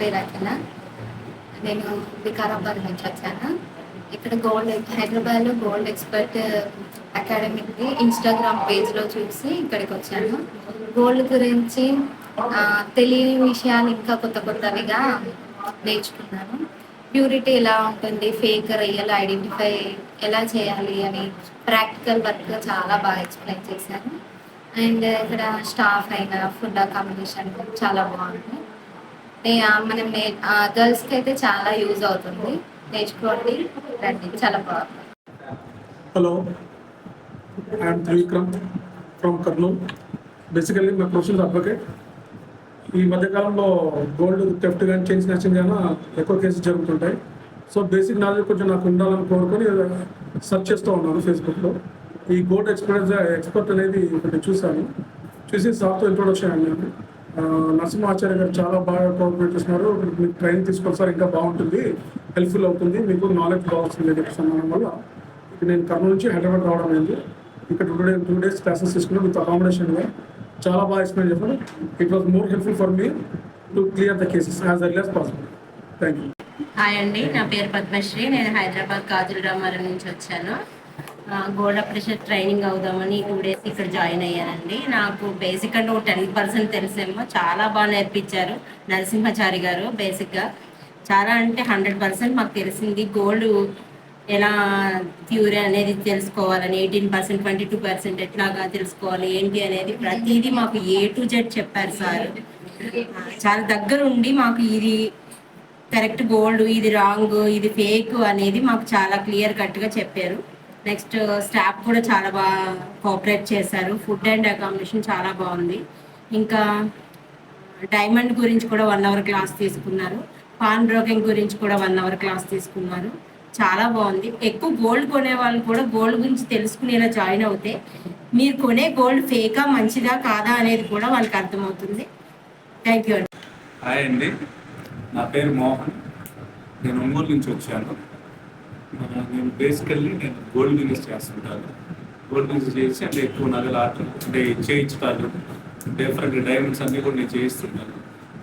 పేరు అఖిల. నేను వికారాబాద్ నుంచి వచ్చాను. ఇక్కడ హైదరాబాద్లో గోల్డ్ ఎక్స్పర్ట్ అకాడమీకి ఇన్స్టాగ్రామ్ పేజ్లో చూసి ఇక్కడికి వచ్చాను. గోల్డ్ గురించి తెలియని విషయాలు ఇంకా కొత్తవిగా నేర్చుకున్నాను. ప్యూరిటీ ఎలా ఉంటుంది, ఫేక్ రియల్ ఐడెంటిఫై ఎలా చేయాలి అని ప్రాక్టికల్ వర్క్ చాలా బాగా ఎక్స్ప్లెయిన్ చేశారు. అండ్ ఇక్కడ స్టాఫ్ అయినా ఫుడ్ అకామిడేషన్ చాలా బాగుంది. మనం గర్ల్స్కి అయితే చాలా యూజ్ అవుతుంది. నేర్చుకోండి, రండి, చాలా బాగుంది. Hello, I'm Trivikram from Kurnool. Basically my professional advocate. ఈ మధ్యకాలంలో గోల్డ్ థెఫ్ట్ కానీ చైన్ స్నాచింగ్ కానీ ఎక్కువ కేసెస్ జరుగుతుంటాయి. సో బేసిక్ నాలెడ్జ్ కొంచెం నాకు ఉండాలని కోరుకొని సెర్చ్ చేస్తూ ఉన్నాను ఫేస్బుక్లో. ఈ గోల్డ్ ఎక్స్పర్ట్ అనేది ఒకటి చూసి సార్తో ఇంట్రొడక్షన్ అయ్యాను. నరసింహాచార్య గారు చాలా బాగా కోఆపరేట్ చేస్తున్నారు. మీకు ట్రైనింగ్ తీసుకోవాలి సార్, ఇంకా బాగుంటుంది, హెల్ప్ఫుల్ అవుతుంది, మీకు నాలెడ్జ్ బాగుంటుంది అని చెప్పేసి అన్నడం వల్ల నేను కర్నూలు నుంచి హైదరాబాద్ రావడం అయింది. ఇక్కడ 2 days క్లాసెస్ తీసుకున్నాను విత్ అకామిడేషన్గా. చాలా బాగా ఎక్స్ప్లెయిన్ చేశాను. It was more helpful for me to clear the cases as early as possible. Thank you. Hi అండి, నా పేరు పద్మశ్రీ. నేను హైదరాబాద్ కాజుల రామారం నుంచి వచ్చాను. గోల్డ్ అప్రెషర్ ట్రైనింగ్ అవుదామని 2 days ఇక్కడ జాయిన్ అయ్యానండి. నాకు బేసిక్ అంటే 10% తెలిసేమో. చాలా బాగా నేర్పించారు నరసింహాచారి గారు. బేసిక్గా చాలా అంటే 100% మాకు తెలిసింది. గోల్డ్ ఎలా ప్యూర్ అనేది తెలుసుకోవాలని, 18%, 22% ఎట్లాగా తెలుసుకోవాలి ఏంటి అనేది ప్రతిదీ మాకు A to Z చెప్పారు సార్. చాలా దగ్గర ఉండి మాకు ఇది కరెక్ట్ గోల్డ్, ఇది రాంగ్, ఇది ఫేక్ అనేది మాకు చాలా క్లియర్ కట్గా చెప్పారు. నెక్స్ట్ స్టాఫ్ కూడా చాలా బాగా కోఆపరేట్ చేశారు. ఫుడ్ అండ్ అకామిడేషన్ చాలా బాగుంది. ఇంకా డైమండ్ గురించి కూడా 1 hour క్లాస్ తీసుకున్నారు. పాన్ బ్రోకింగ్ గురించి కూడా 1 hour క్లాస్ తీసుకున్నారు. చాలా బాగుంది. ఎక్కువ గోల్డ్ కొనే వాళ్ళు కూడా గోల్డ్ గురించి తెలుసుకునేలా జాయిన్ అవుతే మీరు కొనే గోల్డ్ ఫేకా మంచిదా కాదా అనేది కూడా వాళ్ళకి అర్థమవుతుంది. థ్యాంక్ యూ అండి. హాయ్ అండి, నా పేరు మోహన్. నేను ఒంగోలు నుంచి వచ్చాను. నేను బేసికల్లీ గోల్డ్ బిజినెస్ చేస్తుంటాను. గోల్డ్ బిజినెస్ చేసి అంటే ఎక్కువ నగలు ఆటలు అంటే చేయించటాలు, డిఫరెంట్ డైమండ్స్ అన్నీ కూడా నేను చేయిస్తున్నాను.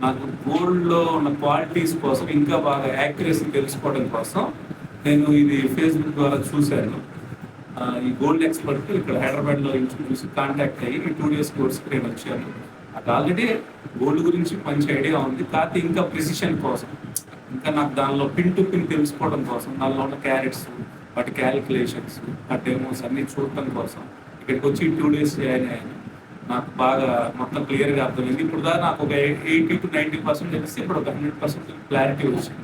నాకు గోల్డ్లో ఉన్న క్వాలిటీస్ కోసం ఇంకా బాగా యాక్యురసీ తెలుసుకోవడం కోసం నేను ఇది ఫేస్బుక్ ద్వారా చూశాను. ఈ గోల్డ్ ఎక్స్పర్ట్ ఇక్కడ హైదరాబాద్లో చూసి కాంటాక్ట్ అయ్యి 2 days కోర్స్కి నేను వచ్చాను. నాకు ఆల్రెడీ గోల్డ్ గురించి మంచి ఐడియా ఉంది, కాకపోతే ఇంకా ప్రిసిషన్ కోసం, ఇంకా నాకు దానిలో పిన్ టు పిన్ తెలుసుకోవడం కోసం, దానిలో ఉన్న క్యారెట్స్, వాటి క్యాలిక్యులేషన్స్, ఆ డెమోస్ అన్నీ చూడటం కోసం ఇక్కడికి వచ్చి 2 days జాయిన్ అయ్యాను. నాకు బాగా మొత్తం క్లియర్గా అర్థమైంది. ఇప్పుడు దాకా నాకు ఒక 80 to 90% తెలిస్తే ఇప్పుడు ఒక 100% క్లారిటీ వచ్చింది.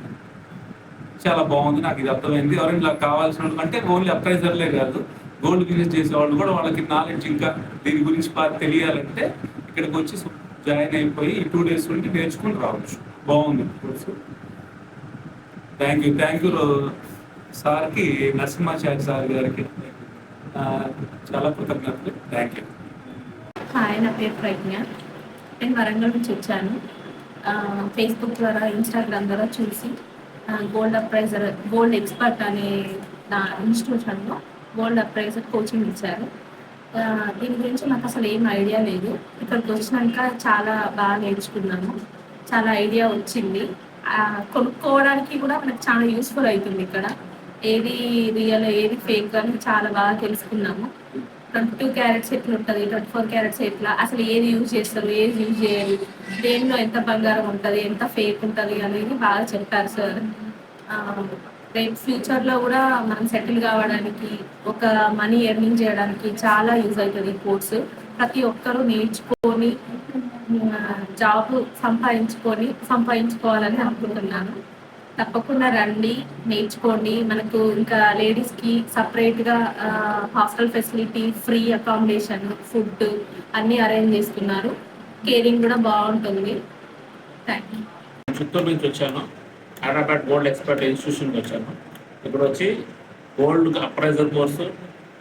చాలా బాగుంది, నాకు ఇది అర్థమైంది. ఎవరైనా ఇలా కావాల్సిన అంటే ఓన్లీ అప్రైజర్లే కాదు, గోల్డ్ బిజినెస్ చేసేవాళ్ళు కూడా వాళ్ళకి నాలెడ్జ్ ఇంకా దీని గురించి బాగా తెలియాలంటే ఇక్కడికి వచ్చి జాయిన్ అయిపోయి 2 days నుండి నేర్చుకుని రావచ్చు. బాగుంది కోర్సు. థ్యాంక్ యూ సార్కి, నరసింహాచారి సార్ గారికి చాలా కృతజ్ఞతలు. Thank you. హాయ్, నా పేరు ప్రజ్ఞ. నేను వరంగల్ నుంచి వచ్చాను. ఫేస్బుక్ ద్వారా, ఇన్స్టాగ్రామ్ ద్వారా చూసి గోల్డ్ ఎక్స్పర్ట్ అనే నా ఇన్స్టిట్యూషన్లో గోల్డ్ అప్రైజర్ కోచింగ్ ఇచ్చారు. దీని గురించి నాకు అసలు ఏం ఐడియా లేదు. ఇక్కడికి వచ్చినాక చాలా బాగా నేర్చుకున్నాను, చాలా ఐడియా వచ్చింది. కొనుక్కోవడానికి కూడా మనకు చాలా యూస్ఫుల్ అవుతుంది. ఇక్కడ ఏది రియల్ ఏది ఫేక్ అని చాలా బాగా తెలుసుకున్నాము. 22 carats ఎట్లా ఉంటుంది, 24 carats ఎట్లా, అసలు ఏది యూజ్ చేస్తారు, ఏది యూజ్ చేయాలి, దేనిలో ఎంత బంగారం ఉంటుంది, ఎంత ఫేక్ ఉంటుంది అనేది బాగా చెప్పారు సార్. రేపు ఫ్యూచర్లో కూడా మనం సెటిల్ కావడానికి, ఒక మనీ ఎర్నింగ్ చేయడానికి చాలా యూజ్ అవుతుంది ఈ కోర్సు. ప్రతి ఒక్కరూ నేర్చుకొని జాబ్ సంపాదించుకోవాలని అనుకుంటున్నాను. తప్పకుండా రండి, నేర్చుకోండి. మనకు ఇంకా లేడీస్కి సపరేట్గా hostel facility, free accommodation, food అన్నీ అరేంజ్ చేస్తున్నారు. కేరింగ్ కూడా బాగుంటుంది. Thank you. చిత్తూరు నుంచి వచ్చాను. హైదరాబాద్ గోల్డ్ ఎక్స్పర్ట్ ఇన్స్టిట్యూషన్కి వచ్చాను. ఇప్పుడు వచ్చి gold appraiser course,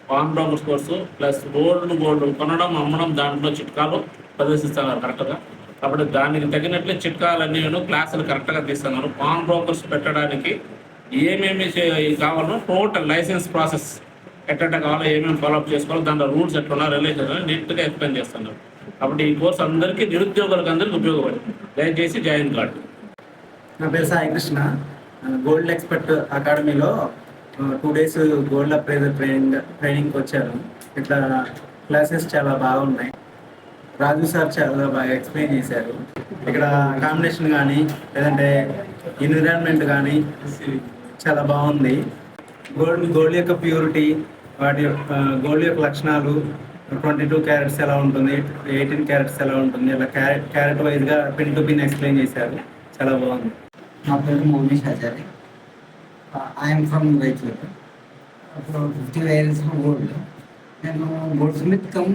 pawn brokers course, plus gold కొనడం, అమ్మడం, దాంట్లో చిట్కాలు ప్రదర్శిస్తున్నారు కరెక్ట్గా. కాబట్టి దానికి తగినట్లే చిట్కాలన్నీ క్లాసులు కరెక్ట్గా తీస్తున్నారు. పాన్ బ్రోకర్స్ పెట్టడానికి ఏమేమి కావాలో టోటల్ లైసెన్స్ ప్రాసెస్ ఎట్ట కావాలో, ఏమేమి ఫాలోఅప్ చేసుకోవాలో, దాంట్లో రూల్స్ ఎట్లా రిలేషన్ నీట్గా ఎక్స్ప్లెయిన్ చేస్తున్నారు. కాబట్టి ఈ కోర్స్ అందరికీ, నిరుద్యోగులకు అందరికీ ఉపయోగపడుతుంది. దయచేసి జాయిన్ కాండి. నా పేరు సాయి కృష్ణ. గోల్డ్ ఎక్స్పర్ట్ అకాడమీలో 2 days గోల్డ్ అప్రైజర్ ట్రైనింగ్కి వచ్చాను. ఇట్లా క్లాసెస్ చాలా బాగున్నాయి. రాజు సార్ చాలా బాగా ఎక్స్ప్లెయిన్ చేశారు. ఇక్కడ కాంబినేషన్ కానీ లేదంటే ఎన్విరాన్మెంట్ కానీ చాలా బాగుంది. గోల్డ్ యొక్క ప్యూరిటీ, గోల్డ్ యొక్క లక్షణాలు, 22 క్యారెట్స్ ఎలా ఉంటుంది, 18 క్యారెట్స్ ఎలా ఉంటుంది, అలా క్యారెట్ వైజ్గా పిన్ టు పిన్ ఎక్స్ప్లెయిన్ చేశారు. చాలా బాగుంది. నా పేరు మోనీష్ ఆచారి. I'm from Raichur. అప్పుడు 50 years గోల్డ్. నేను goldsmith cum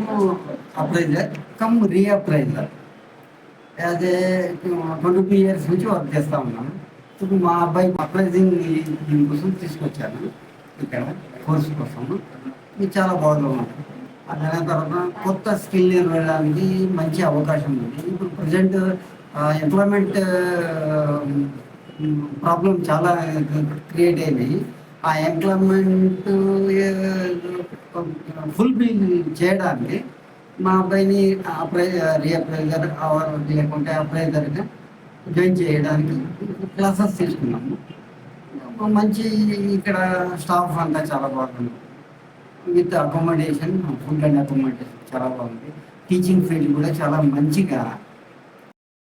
appraiser cum reappraiser. As a 22 years నుంచి వర్క్ చేస్తూ ఉన్నాను. ఇప్పుడు మా అబ్బాయి అప్రైజింగ్ దీనికోసం తీసుకొచ్చాను ఇక్కడ కోర్స్ కోసం. ఇది చాలా బాగుంది. దాని తర్వాత కొత్త స్కిల్ నేర్పడానికి మంచి అవకాశం ఉంది. ఇప్పుడు ప్రజెంట్ ఎంప్లాయ్మెంట్ ప్రాబ్లం చాలా క్రియేట్ అయినాయి. ఆ ఎంప్లాయ్మెంట్ ఫుల్ఫిల్ చేయడానికి మా అబ్బాయిని రీఅప్రైజర్ లేకుంటే అప్రైజర్గా జాయిన్ చేయడానికి క్లాసెస్ తీసుకున్నాము. మంచి ఇక్కడ స్టాఫ్ అంతా చాలా బాగుంది. With accommodation, food and accommodation చాలా బాగుంది. టీచింగ్ ఫీల్డ్ కూడా చాలా మంచిగా